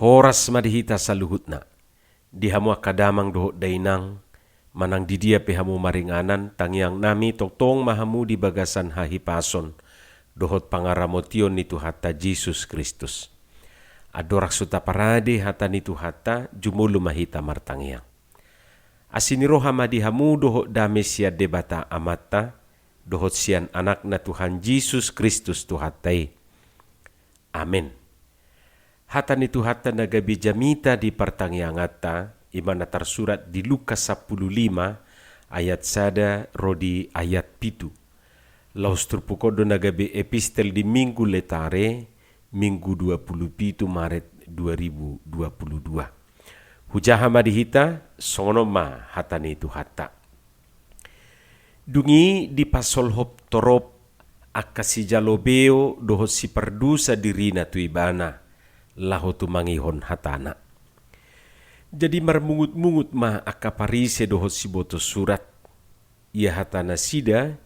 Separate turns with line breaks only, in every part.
Horas madihita sa luhutna. Di hamu akadamang doho dainang, manang di dia pe hamu maringanan, tangyang nami totong mahamu di bagasan hahipason, dohot pangaramotyon ni Tuhata Jesus Kristus. Adorak suta parade hata ni Tuhata, jumulu mahita martangyang. Asiniroha madihamu dohot dame sia debata amata, dohot sian anak na Tuhan Jesus Kristus Tuhatai. Amin. Hata ni Tuhata nagabi jamita di pertangyangata, imana tersurat di Lukas 15 ayat 1 rodi ayat 7. Laus turpukodo nagabi epistel di minggu letare, minggu 27 Maret 2022. Hujaha madihita, sonoma hata ni Tuhata. Dungi di pasol hop torop, akasi jalobeo dohot si perdusa dirina tu ibana, laho tu mangihon hatana. Jadi marmungut-mungut ma akaparise dohot si boto surat, ia hatana sida,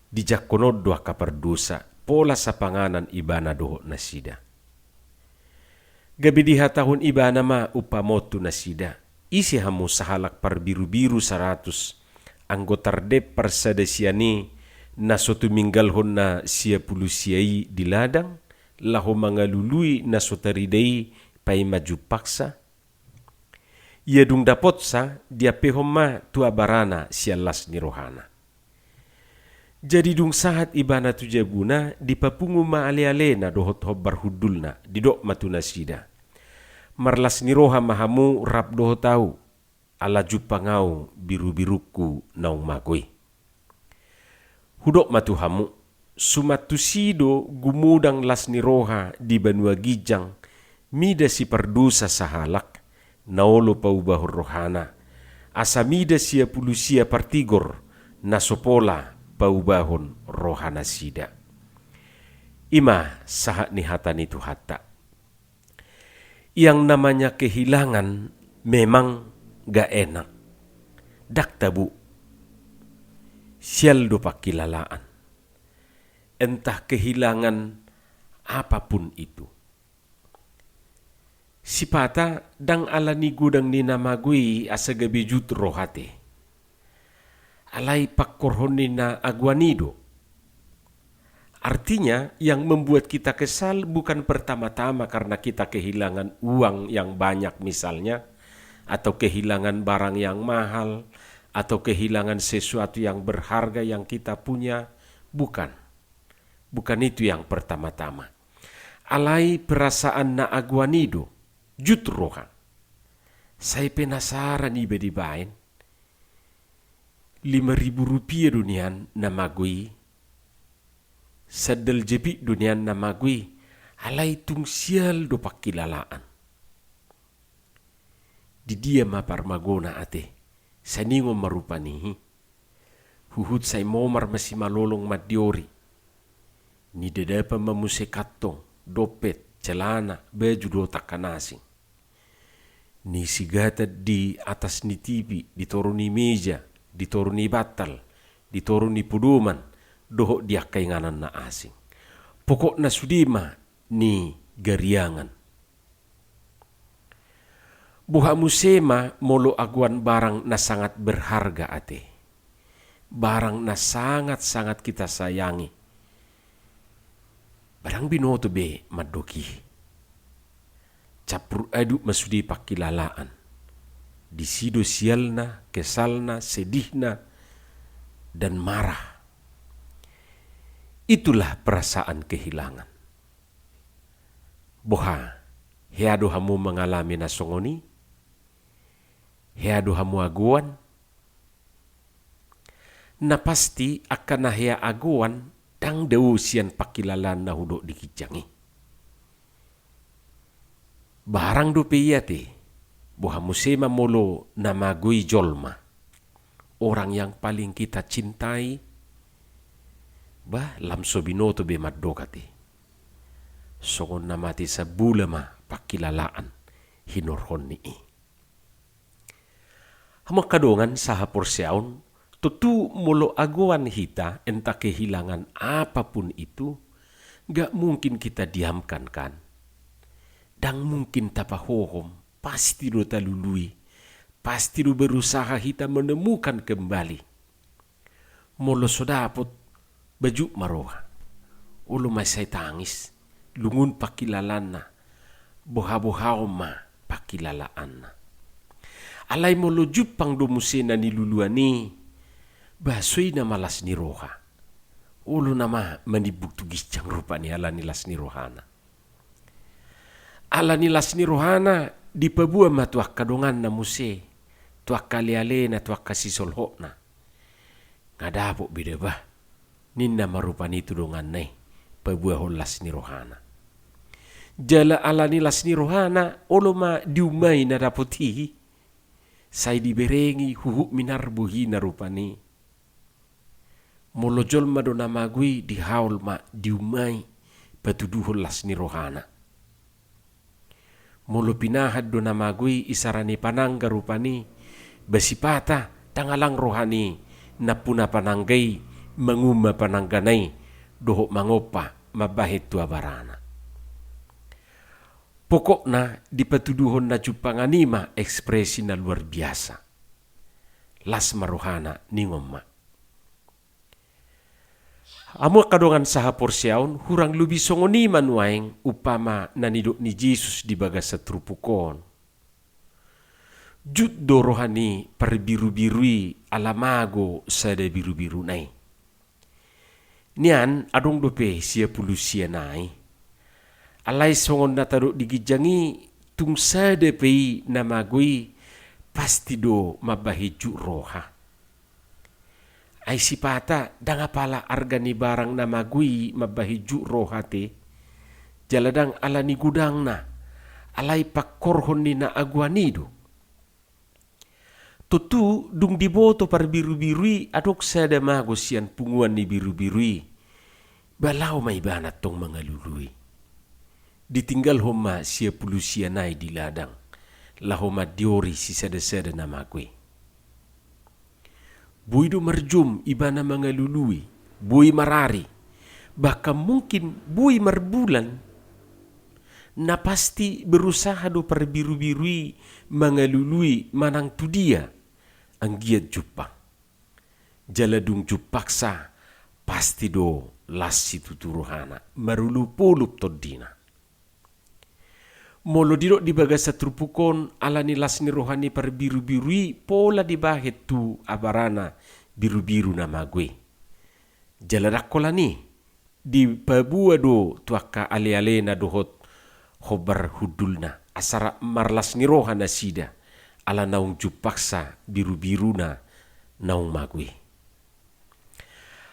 dijakonod do akapardusa, pola sa panganan ibana dohot na sida. Gabi dihatahun ibana ma upamotu na sida, isi hamu sahalak parbiru-biru 100, anggotardep parsadesiani, na sotu minggalhon na sia pulu siai di ladang, laho mangalului na sotaridai pai maju paksa. Ia dung dapot sa dia pehoma tua barana sialas ni rohana. Jadi dung sahat ibana tu jabuna dipapungu ma ale-ale na dohot hobar hudulna didok matuna sida. Marlas ni roha mahamu rap doho tau ala jupangau biru-biruku naung magoi. Hudok matu hamu sumatusido gumudang las ni roha di banua gijang, mida si perdusa sahalak, naolo paubahur rohana, asa mida sia pulusia partigor, nasopola paubahon rohana sida. Ima sahat ni hata ni Tuhata. Yang namanya kehilangan memang gak enak. Dak tabu, sial do pakilalaan. Entah kehilangan apapun itu. Sipata dang ala ni gudang ni namagui asagabi jut rohate. Alai pakkorhoni na aguanido. Artinya yang membuat kita kesal bukan pertama-tama karena kita kehilangan uang yang banyak misalnya, atau kehilangan barang yang mahal, atau kehilangan sesuatu yang berharga yang kita punya, bukan. Bukan itu yang pertama-tama. Alai perasaan na aguanido, jut roha. Saya penasaran iba di bain. 5.000 rupiah dunian na magui. Sadal jebi dunian na magui. Alai tung sial do pakilalaan. Di dia mapar magona ate. Saningo marupanihi. Huhud say momar masih malolong madiori. Ni dedapa mamuse katong, dopet, celana, baju do takanasing. Ni sigata di atas ni tipi, ditoruni meja, ditoruni batal, ditoruni puduman, doho dia kainganan na asing. Pokok na sudima ni gariangan. Buha musema molo aguan barang na sangat berharga ate. Barang na sangat-sangat kita sayangi. Barang binoto be madoki. Capur adu masudi pakilalaan. Disido sialna, kesalna, sedihna, dan marah. Itulah perasaan kehilangan. Boha, heado hamu mengalami nasongoni? Heado hamu aguan? Na pasti akan nahya aguan dang deusian pakilalan na hudok dikijangi. Barang do peyate, boha musema molo namagui jolma. Orang yang paling kita cintai, bah lamso binoto be maddokate. Songon namati sa bulama pakilalaan hinorhon ni. Hamakadongan saha porsiaon, tutu molo aguan hita entah kehilangan apapun itu, gak mungkin kita diamkan kan. dang mungkin tapahohom, pasti do talului, pasti do berusaha hita menemukan kembali. Molo sodapot baju maroha, ulo masay tangis, lungun pakilalan na, boha-bohao ma pakilalaan na. Alay molo jupang do musena ni luluani, basoy na malas ni roha. Ulo nama manibugtugis jang rupa ni ala nilas ni rohana. Ala nilas ni rohana dipabua ma tuak kadongan na muse, tuak kaliale na tuak kasisolho na. Ngadapo bida bah, ninna marupani tudongan nai, pabua holas ni rohana. Jala ala nilas ni rohana, oloma diumay na dapoti, say diberengi huhuk minar buhi na rupani. Molojol madona magui di haul ma diumay patuduhol las ni rohana. Molo pinahad do na magui isarani panangga rupani, basipata tangalang rohani na puna pananggay manguma panangganay doho mangopa mabahit tua barana. Pokokna dipatuduhon na jupanganima ekspresi na luar biasa. Las marohana ningoma. Amo kadongan saha porsiaon hurang lubi songoniman waeng upama nanidok ni Jesus di bagas satrupukon. Jud do rohani perbiru-birui alamago sada biru-biru nai. Nian adong dope sia pulu sia nai. Alai songon nataro digijangi tung sada pei namagui pasti do mabahiju roha. Ay sipata danga pala argani barang namagui mabahiju roha te. Jaladang alani gudang na alai pakorhon ni na aguanido. Tutu dung diboto par biru-birui adok sada mago sian punguan ni biru-birui. Balau may banat tong mga lului. Ditinggal homa sia pulusia nai di ladang. Lahoma diori si sada-sada na magwe. Bui do merjum ibana mga lului. Bui marari. Baka mungkin bui marbulan. Na pasti berusaha do par biru-birui mga lului manang tu dia. Ang giat jupang. Jaladung jupaksa pasti do lasi tuturuhana. Marulupulup todina. Molo didok di bagasa trupukon ala ni las ni rohani par biru-birui pola di bahet tu abarana biru-biru na magwe. Jaladakola ni di pabua do tuaka ale-ale na dohot hobar hudulna asara marlas ni rohana sida. Ala naung jupaksa biru-biru na naung magwe.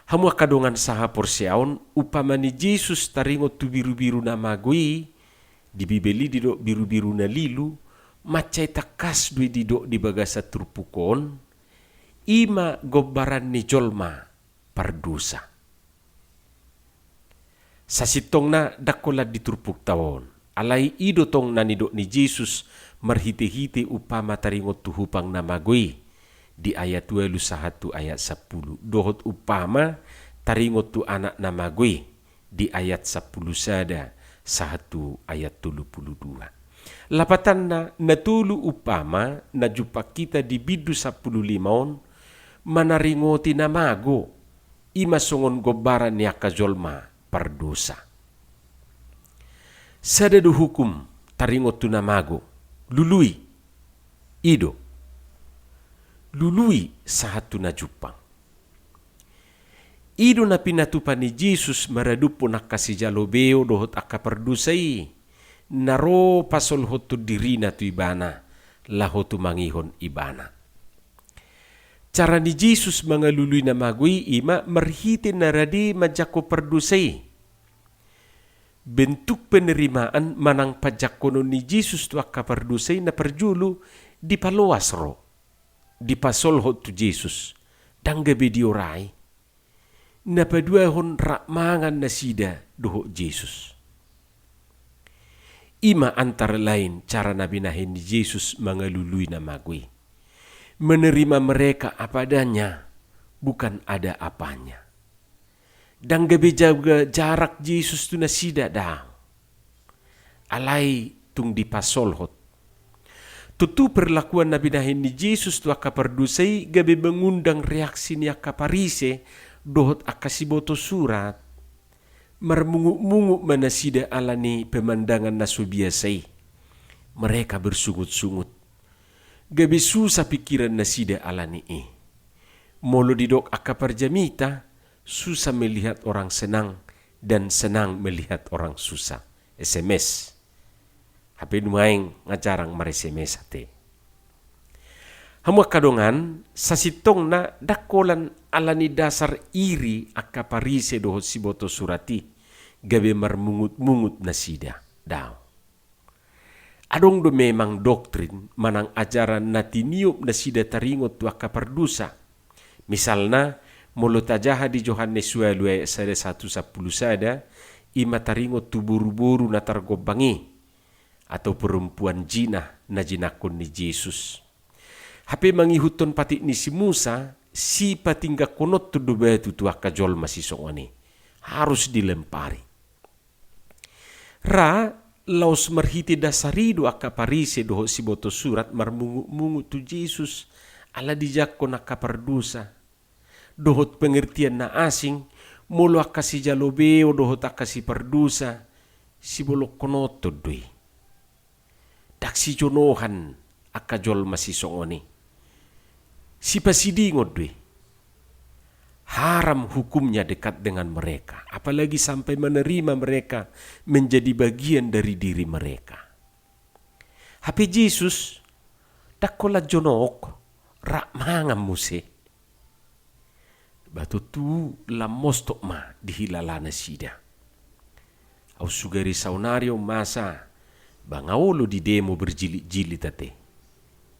Hamu kadongan saha porsiaon upama ni Jesus taringot tu biru-biru na magwe di bibeli didok biru-biru na lilu macay takas dui didok di bagasa trupukon ima gobaran ni jolma pardusa. Sasitong na dakola di trupuk tawon. Alay ido tong nanidok ni Jesus marhite-hite upama taringot tuhupang namagui di ayat 21 ayat 10. Dohot upama taringot tu anak namagui di ayat 10 sada 1 ayat 32. Lapatan na natulu upama na jupak kita di bidu 15 manaringoti namago ima songon gobaran niya kajolma pardosa. Sada do hukum taringot tu namago lului ido lului sahatu na jupang ido na pinatupan ni Jesus maradupo na kasijalobeo dohot akapardusai naro pasol hotu diri na tu ibana lahotu mangihon ibana. Cara ni Jesus mga lului na magui ima marhitin na radi majako pardusai. Bentuk penerimaan manang pajak kono ni Jesus tu akapardusay na perjulu di paloas ro. Di pasolhot tu Jesus. Dang gabi dioray. Napaduahon rakmangan na sida doho Jesus. Ima antara lain cara nabinahin ni Jesus mga lului na magwi. Menerima mereka apa adanya, bukan ada apanya. Dan gabi jaga jarak Jesus tu nasida daw. Alay tung di pasolhot. Tutu perlakuan nabi nahin ni Jesus tu akapardusay gabi mengundang reaksi ni akaparise dohot akasiboto surat. Marmungu-mungu manasida alani pemandangan nasu biasay. Mereka bersungut-sungut. Gabi susah pikiran nasida alani Molo didok akaparjamita, susah melihat orang senang dan senang melihat orang susah. SMS. HP nuaing ngajarang mar-SMS ate. Hamu kadongan sasitong na dakolan alani dasar iri akaparise dohot siboto surati gabe marmungut-mungut na sida daw. Adong do memang doktrin manang ajaran na tiniup na sida taringot tu akapardusa. Misalna mulut ajaha di Yohanes 1:1 sada ima taringot tu buru-buru na targobangi atau perempuan jinah na jinakon ni Jesus. Hape mangihuton pati ni si Musa, si patingga konot tu dobetu tu akajol masih songani. Harus dilempari. Ra laus marhiti dasarido akaparise doho si boto surat marmungu-mungu tu Jesus ala dijakon akapardusa. Dohot pengertian na asing, molo akasi jalobeo dohot akasi pardusa, si bolok konoto doi. Daksi jonohan akajol masih songoni. Si pasidingot doi. Haram hukumnya dekat dengan mereka, apalagi sampai menerima mereka menjadi bagian dari diri mereka. Hape Jesus dakola jonok rak mangam muse. Batu tu lamostok ma dihilalana sida. Au sugari saunario masa bangaulo di demo berjilid-jilid tate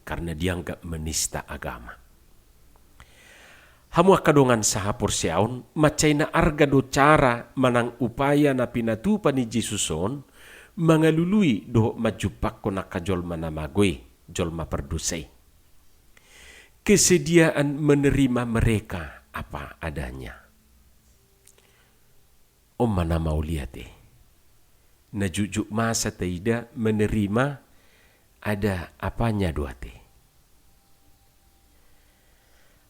karena dianggap menista agama. Hamu akadongan sahapor seaun macay na arga do cara manang upaya na pinatupa ni Jesuson mangalului do majupak ko nakajol manamagoy jol maperdusay. Kesediaan menerima mereka apa adanya. Om mana mau lihat najujuk masa tidak menerima ada apanya duate.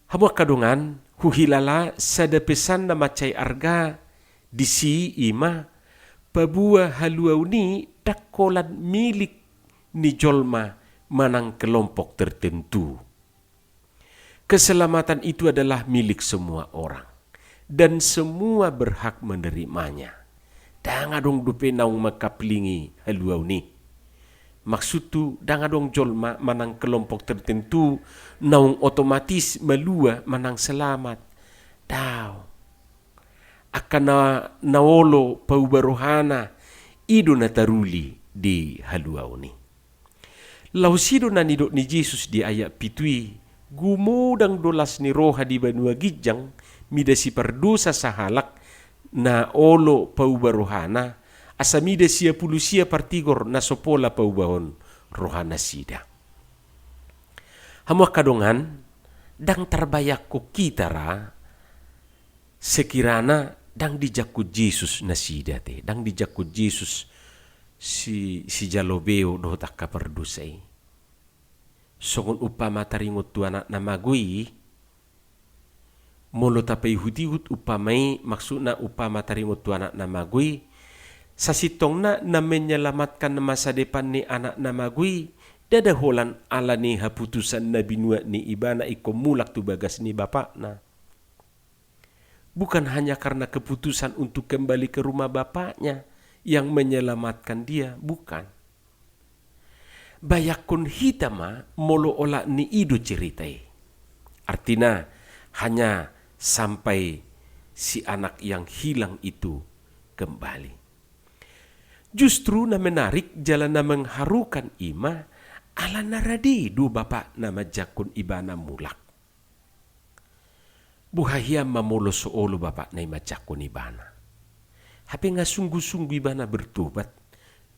Hamu kadungan huhilala sada pesan na macay arga disi ima pabua haluauni dakolan milik ni jolma manang kelompok tertentu. Keselamatan itu adalah milik semua orang dan semua berhak menerimanya. Dangadong dupe naung makaplingi haluauni. Maksud tu dangadong jolma manang kelompok tertentu naung otomatis melua manang selamat. Daw. Akan naolo paubarohana ido na taruli di haluauni. Lausido na nidok ni Jesus di ayat pitui gumudang dolas ni roha di banua gijang mida si perdosa sahalak na olo paubarohana asamida sia pulusia partigor na sopola paubahon rohana sida. Hamu kadongan dang terbayak ko kita ra sekirana dang dijakut Yesus na sida te, dang dijakut Yesus si jalobeo do takka perdusay. Songon upama taringot tu anak namagui molo tapay hutihut upamay maksudna upama taringot tu anak namagui sasitong na menyelamatkan masa depan ni anak namagui dadaholan ala ni haputusan na binua ni ibana ikomulak tu bagas ni bapak na. Bukan hanya karena keputusan untuk kembali ke rumah bapaknya yang menyelamatkan dia, bukan. Bayakun hitama molo ola ni idu ceritai. Artinya hanya sampai si anak yang hilang itu kembali. Justru na menarik jalan na mengharukan ima ala naradi du bapak nama jakun ibana mulak. Buhayam mamolo soolo bapak na ima jakun ibana. Hape nga sungguh-sungguh ibana bertobat.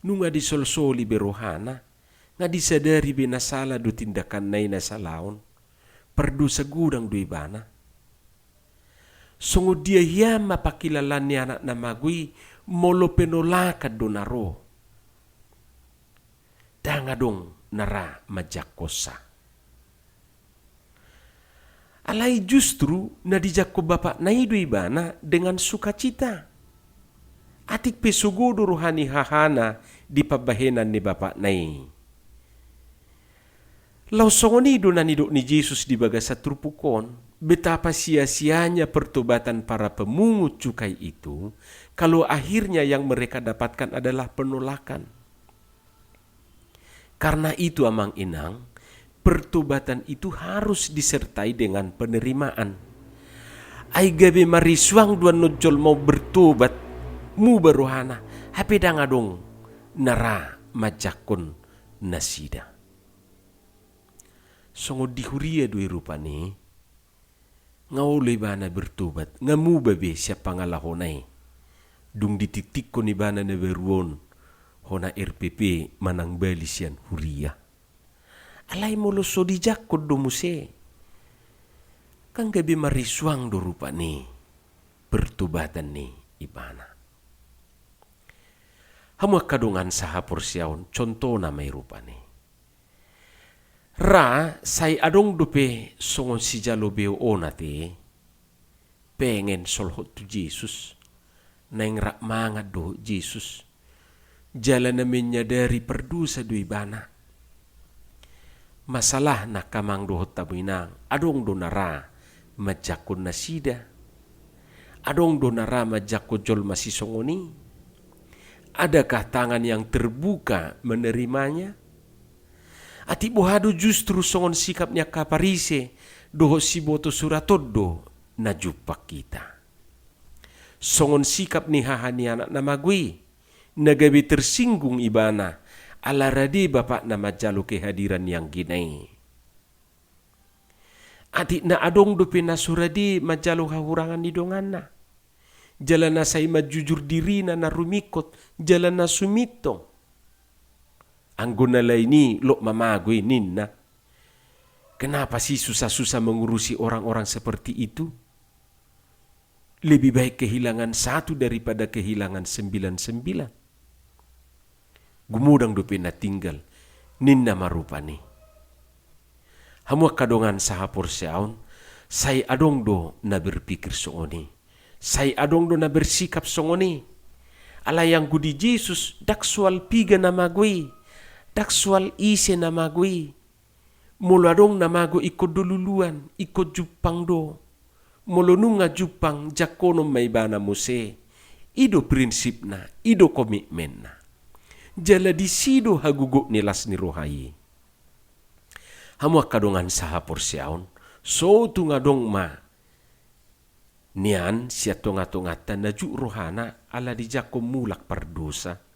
Nunga disolsoli berohana. Nga disadari binasala do tindakan na inasalaon. Perdu sagudang do ibana. Sungguh dia hiyam mapakilalan ni anak namagui molo penolakan donaro. dangadong nara majakosa. Alai justru na dijakko Bapa naido ibana dengan sukacita. Atik pesugodo rohani hahana di pabahenan ni Bapa nai. Lau songonido na nido ni Jesus di baga sa trupukon, betapa sia-sianya pertobatan para pemungut cukai itu kalau akhirnya yang mereka dapatkan adalah penolakan. Karena itu amang inang, pertobatan itu harus disertai dengan penerimaan. Ai gabe marisuang dua nojol mau bertobat, mu berohana, hape dangadong nara majakon nasida. Songo dihuria dua rupa ni, ngawulay bana bertobat, ngamu babe siapa ngalahonay. Dung dititik ko ni bana na beruon, hona RPP manang bali siyan huria. Alay mo lo so dijak ko dumuse. Kang gabi marisuang do rupa ni, pertobatan ni ibana. Hamuak kadungan sa hapor siyaon, contoh na may rupa ni. Ra, say adong dupe songon si jalobeo onate, pengen solhot to Jesus, naing ra mangad do Jesus, jalan namin niya dari perdusa do ibana. Masalah na kamang dohot tabuinang, adong do nara, majakon nasida, adong do nara majakon jol masisongoni, adakah tangan yang terbuka menerimanya? Ati bohado justru songon sikapnya kaparise doho siboto suratodo na jupak kita. Songon sikap ni hahani anak na magwi, nagabi tersinggung ibana, ala radi Bapak na majalo kehadiran yang ginay. Ati na adong do pinasuradi majalo hahurangan ni dongan na. Jalan na say majujur diri na narumikot, jalan na sumito. Anggun na ini lo mamagoy ninna. Kenapa sih susah-susah mengurusi orang-orang seperti itu? Lebih baik kehilangan satu daripada kehilangan 99. Gumudang do na tinggal, ninna marupani. Hamuak kadongan sahapor siaon, say adong do na berpikir songoni. Say adong do na bersikap songoni. Ala yang gudi Jesus daksual piga na magwi. Daksual ise na magwi. Muladong na mago ikod dululuan, ikod jupang do. Mulunung nga jupang jakonom may bana muse. Ido prinsip na, ido komitmen na. Jala di sido hagugo nilas ni rohayi. Hamuak kadongan sahapor siyaon, so tungadong ma. Nian siya tunga-tungata na ju rohana ala di jakom mulak pardosa.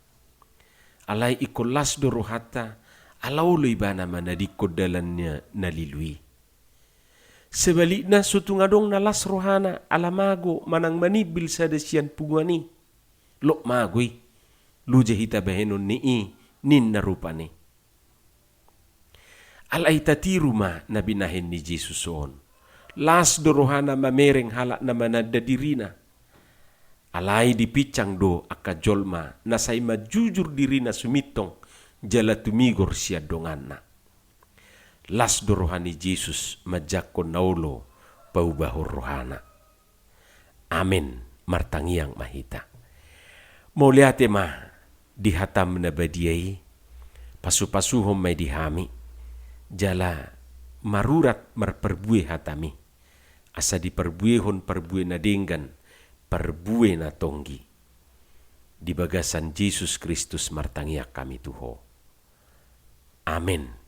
Alay ikolas do rohata, alaw lo'y ba naman na di kodalan niya nalilui. Sebalik na sutungadong nalas rohana, alamago manang manibil sa desyan pugwani. Lok magoy, luja hita bahenon ni nin narupa ni. Alay tatiruma na binahin ni Jesus on. Las do rohana mamereng halak na manadadirina. Alay dipicang do akajolma na say majujur diri na sumitong jala tumigor siya donganna. Las do rohani Jesus majako naulo paubahor rohana. Amin martangiang mahita. Mauliate ma dihatam na badiyay pasu-pasuhom may dihami jala marurat marperbuye hatami asa diperbuehon perbuye na denggan perbuye na tonggi. Di bagasan Jesus Kristus martangiak kami tuho. Amin.